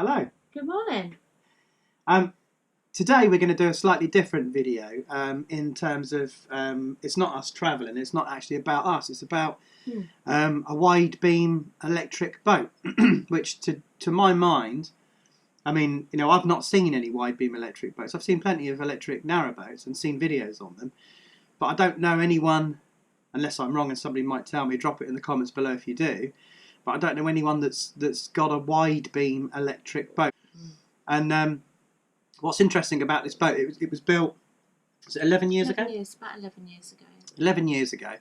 Hello. Good morning. Today we're going to do a slightly different video in terms of it's not us travelling, it's not actually about us, it's about a wide beam electric boat, which to my mind, I mean, you know, I've not seen any wide beam electric boats. I've seen plenty of electric narrowboats and seen videos on them, but I don't know anyone, unless I'm wrong and somebody might tell me, drop it in the comments below if you do, but I don't know anyone that's got a wide beam electric boat. And what's interesting about this boat, it was built, was it 11 years ago? About 11 years ago. 11 years ago.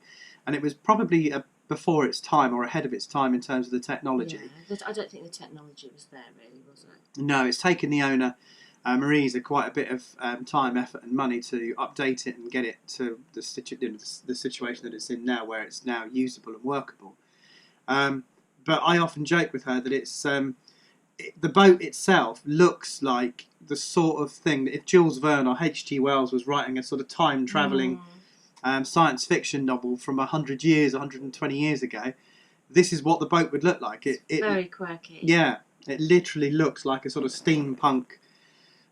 And it was probably before its time or ahead of its time in terms of the technology. Yeah, I don't think the technology was there really, was it? No, it's taken the owner, Marisa, quite a bit of time, effort and money to update it and get it to the situation that it's in now, where it's now usable and workable. But I often joke with her that it's... the boat itself looks like the sort of thing that if Jules Verne or H.G. Wells was writing a sort of time-travelling science fiction novel from 100 years, 120 years ago, this is what the boat would look like. It's very quirky. Yeah, it literally looks like a sort of steampunk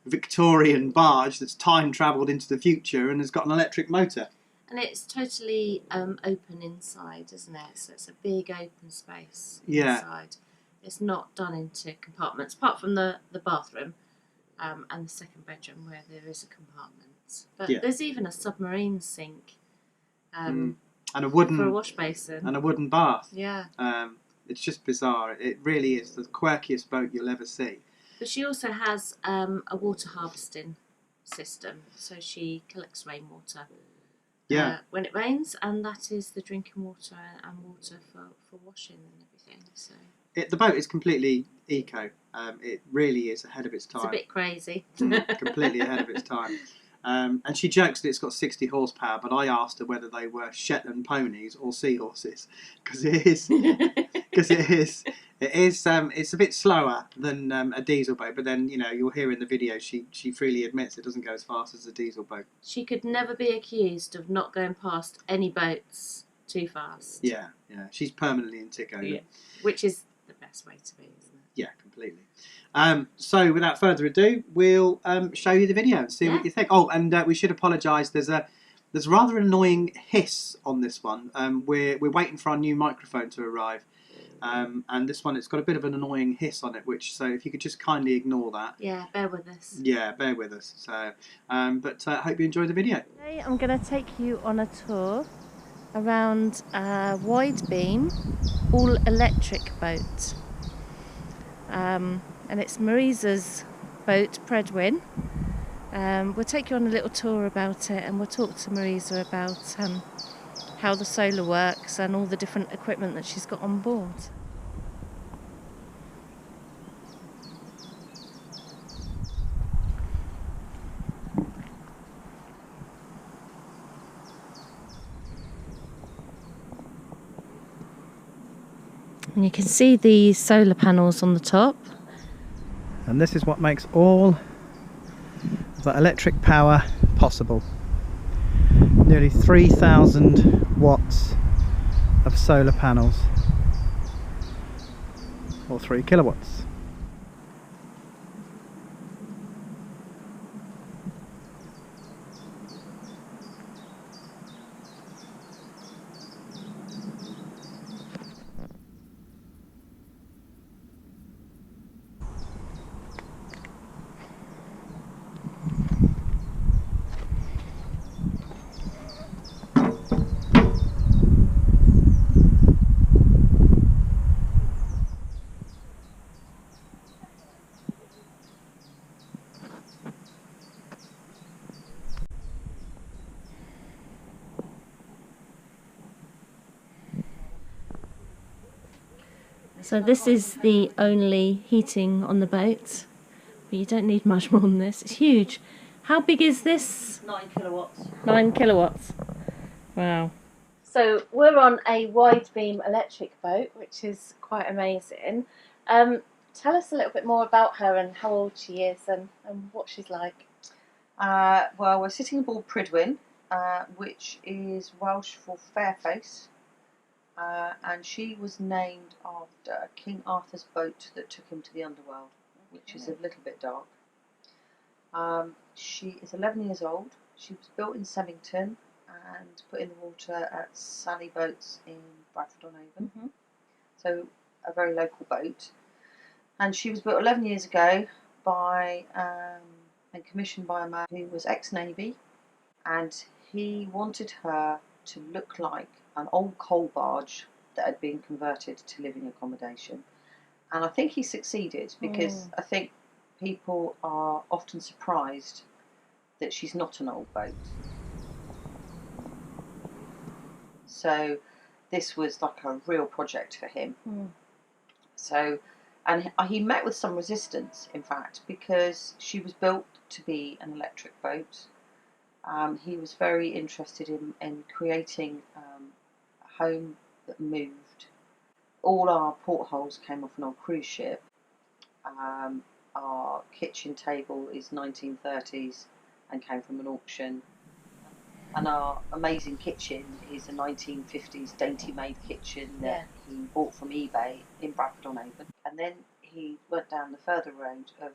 Victorian barge that's time-travelled into the future and has got an electric motor. And it's totally open inside, isn't it? So it's a big open space inside. It's not done into compartments, apart from the bathroom and the second bedroom where there is a compartment. But there's even a submarine sink and a wooden for a wash basin and a wooden bath. Yeah. It's just bizarre. It really is the quirkiest boat you'll ever see. But she also has a water harvesting system, so she collects rainwater. When it rains, and that is the drinking water and water for washing and everything. So. The boat is completely eco. It really is ahead of its time. It's a bit crazy. Completely ahead of its time. And she jokes that it's got 60 horsepower, but I asked her whether they were Shetland ponies or seahorses, because it is. It's a bit slower than a diesel boat, but then, you know, you'll hear in the video she freely admits it doesn't go as fast as a diesel boat. She could never be accused of not going past any boats too fast. Yeah, she's permanently in tick over. Yeah. Which is the best way to be, isn't it? Yeah, completely. So without further ado, we'll show you the video and see what you think. Oh, and we should apologise. There's rather an annoying hiss on this one. We're waiting for our new microphone to arrive. And this one, it's got a bit of an annoying hiss on it, so if you could just kindly ignore that. Yeah, bear with us. Yeah, bear with us. So, but I hope you enjoy the video. Today I'm going to take you on a tour around a wide beam, all electric boat. And it's Marisa's boat, Predwin. We'll take you on a little tour about it, and we'll talk to Marisa about how the solar works and all the different equipment that she's got on board. And you can see the solar panels on the top. And this is what makes all the electric power possible. Nearly 3,000 watts of solar panels, or 3 kilowatts. So this is the only heating on the boat, but you don't need much more than this. It's huge. How big is this? 9 kilowatts. 9 kilowatts. Wow. So we're on a wide beam electric boat, which is quite amazing. Tell us a little bit more about her and how old she is and what she's like. Well, we're sitting aboard Prydwen, which is Welsh for fair face, and she was named after King Arthur's boat that took him to the underworld. which is a little bit dark. She is 11 years old. She was built in Semmington and put in the water at Sally Boats in Bradford-on-Avon. So a very local boat. And she was built 11 years ago by and commissioned by a man who was ex-Navy, and he wanted her to look like an old coal barge that had been converted to living accommodation. And I think he succeeded, because I think people are often surprised that she's not an old boat. So this was like a real project for him. So, and he met with some resistance, in fact, because she was built to be an electric boat. He was very interested in creating a home that moved. All our portholes came off an old cruise ship. Our kitchen table is 1930s and came from an auction. And our amazing kitchen is a 1950s dainty-made kitchen that he bought from eBay in Bradford-on-Avon. And then he went down the further road of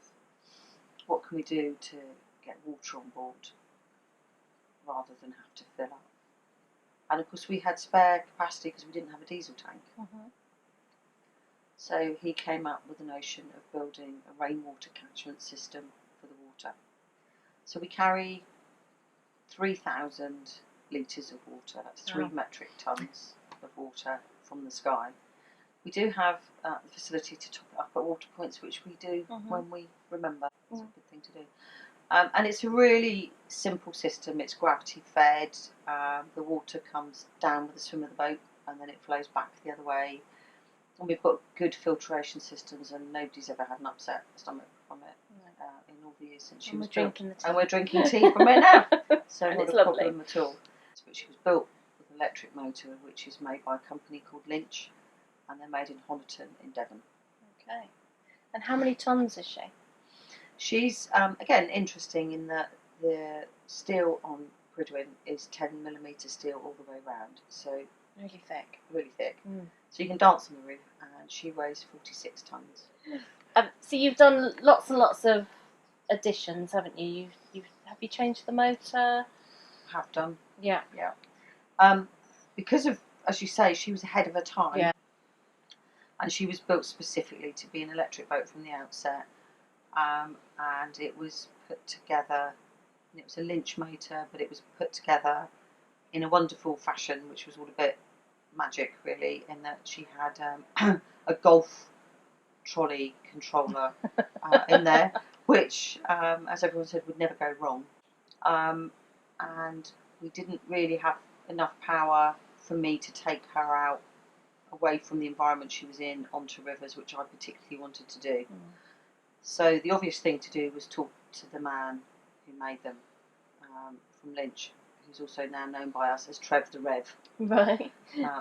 what can we do to get water on board rather than have to fill up. And of course we had spare capacity because we didn't have a diesel tank. So he came up with the notion of building a rainwater catchment system for the water. So we carry 3,000 litres of water, that's 3 metric tonnes of water from the sky. We do have the facility to top it up at water points, which we do when we remember. It's a good thing to do. And it's a really simple system. It's gravity fed. The water comes down with the swim of the boat and then it flows back the other way. And we've got good filtration systems, and nobody's ever had an upset stomach from it in all the years since she was built. And we're drinking tea from it now. So not a problem at all. But she was built with an electric motor, which is made by a company called Lynch, and they're made in Honiton in Devon. Okay. And how many tonnes is she? She's, again, interesting in that the steel on Prydwen is 10mm steel all the way round. So really thick. Really thick. So you can dance on the roof, and she weighs 46 tonnes. So you've done lots and lots of additions, haven't you? Have you changed the motor? Have done. Yeah. Because of, as you say, she was ahead of her time. Yeah. And she was built specifically to be an electric boat from the outset. And it was put together, and it was a Lynch motor, but it was put together in a wonderful fashion, which was all a bit magic, really, in that she had a golf trolley controller in there, which, as everyone said, would never go wrong. And we didn't really have enough power for me to take her out away from the environment she was in onto rivers, which I particularly wanted to do. So the obvious thing to do was talk to the man who made them, from Lynch, who's also now known by us as Trev the Rev. Right.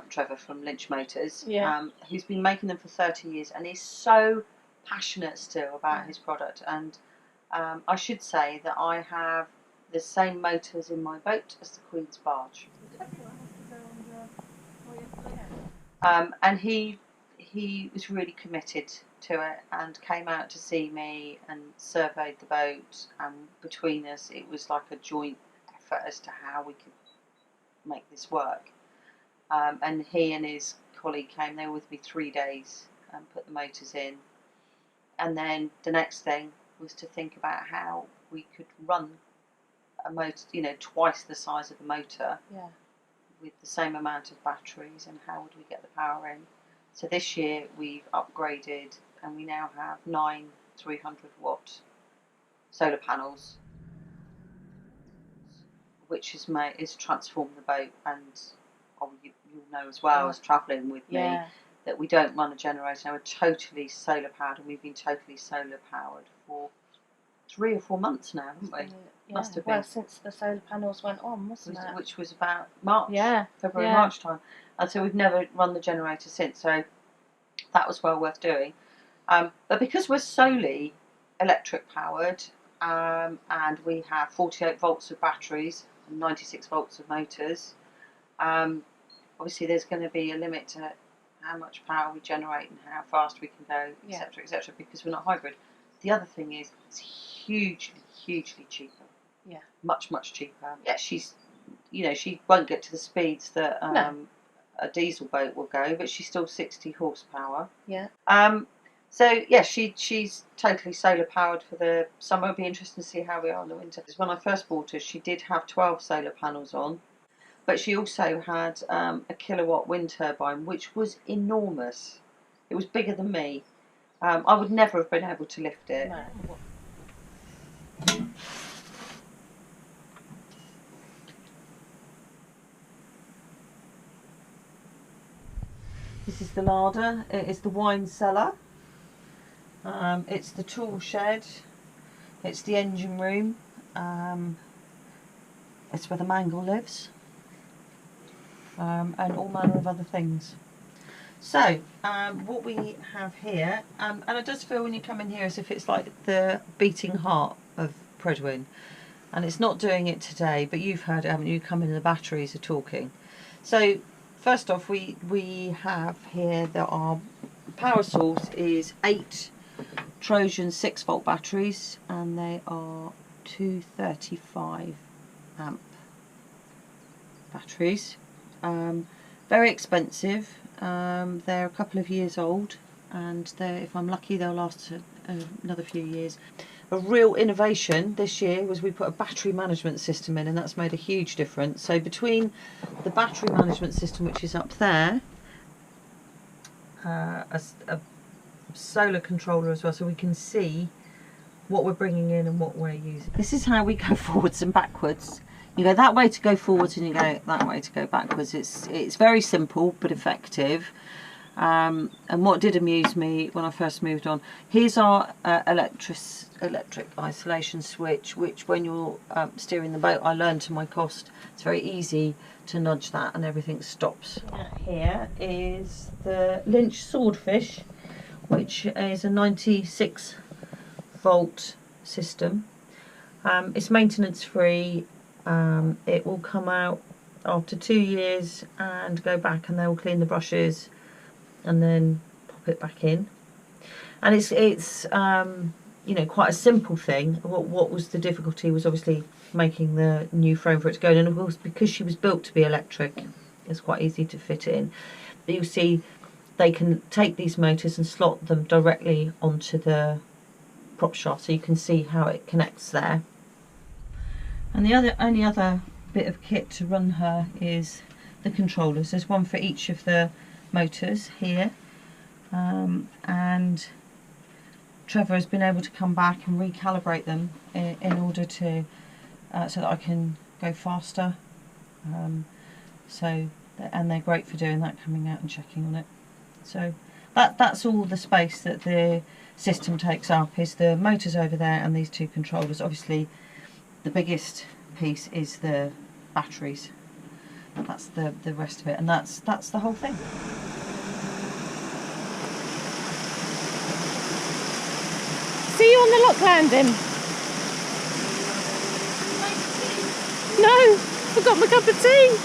Trevor from Lynch Motors, Yeah. who's been making them for 30 years and is so passionate still about his product. And I should say that I have the same motors in my boat as the Queen's Barge. And he was really committed to it and came out to see me and surveyed the boat, and between us it was like a joint effort as to how we could make this work. And he and his colleague came, they were with me 3 days and put the motors in. And then the next thing was to think about how we could run a motor, twice the size of the motor, with the same amount of batteries, and how would we get the power in. So this year we've upgraded, and we now have 9 300-watt solar panels, which is transformed the boat. And you'll know as well as travelling with me that we don't run a generator now. We're totally solar powered, and we've been totally solar powered for 3 or 4 months now, haven't we? Must have been. Well, since the solar panels went on, wasn't it? Which was about March, February, Yeah. March time. And so we've never run the generator since, so that was well worth doing. But because we're solely electric powered, and we have 48 volts of batteries and 96 volts of motors, obviously there's going to be a limit to how much power we generate and how fast we can go, etc., etc., because we're not hybrid. The other thing is it's hugely cheaper. Yeah. Much cheaper. Yeah, she's, you know, she won't get to the speeds that a diesel boat will go, but she's still 60 horsepower. Yeah. So yeah, she's totally solar powered for the summer. It'll be interesting to see how we are in the winter. When I first bought her, she did have 12 solar panels on, but she also had a kilowatt wind turbine, which was enormous. It was bigger than me. I would never have been able to lift it. No. This is the larder. It is the wine cellar. It's the tool shed. It's the engine room. It's where the mangle lives. And all manner of other things. So, what we have here, and it does feel when you come in here as if it's like the beating heart of Predwin. And it's not doing it today, but you've heard it, haven't you? Come in and the batteries are talking. So, first off, we have here that our power source is 8 Trojan 6-volt batteries, and they are 235 amp batteries. Very expensive. They're a couple of years old, and if I'm lucky they'll last another few years. A real innovation this year was we put a battery management system in, and that's made a huge difference. So between the battery management system, which is up there, a solar controller as well, so we can see what we're bringing in and what we're using. This is how we go forwards and backwards. You go that way to go forwards, and you go that way to go backwards. It's very simple but effective. And what did amuse me when I first moved on, here's our electric isolation switch, which when you're steering the boat, I learned to my cost. It's very easy to nudge that and everything stops. Here is the Lynch Swordfish, which is a 96 volt system. It's maintenance free. It will come out after 2 years and go back, and they will clean the brushes and then pop it back in. And it's you know, quite a simple thing. What was the difficulty was obviously making the new frame for it to go in, and of course because she was built to be electric, it's quite easy to fit in. But you'll see they can take these motors and slot them directly onto the prop shaft, so you can see how it connects there. And the only other bit of kit to run her is the controllers. There's one for each of the motors here, and Trevor has been able to come back and recalibrate them in order to so that I can go faster. And they're great for doing that, coming out and checking on it. So that's all the space that the system takes up, is the motors over there and these 2 controllers. Obviously the biggest piece is the batteries. That's the rest of it, and that's the whole thing. See you on the lock landing. No, forgot my cup of tea.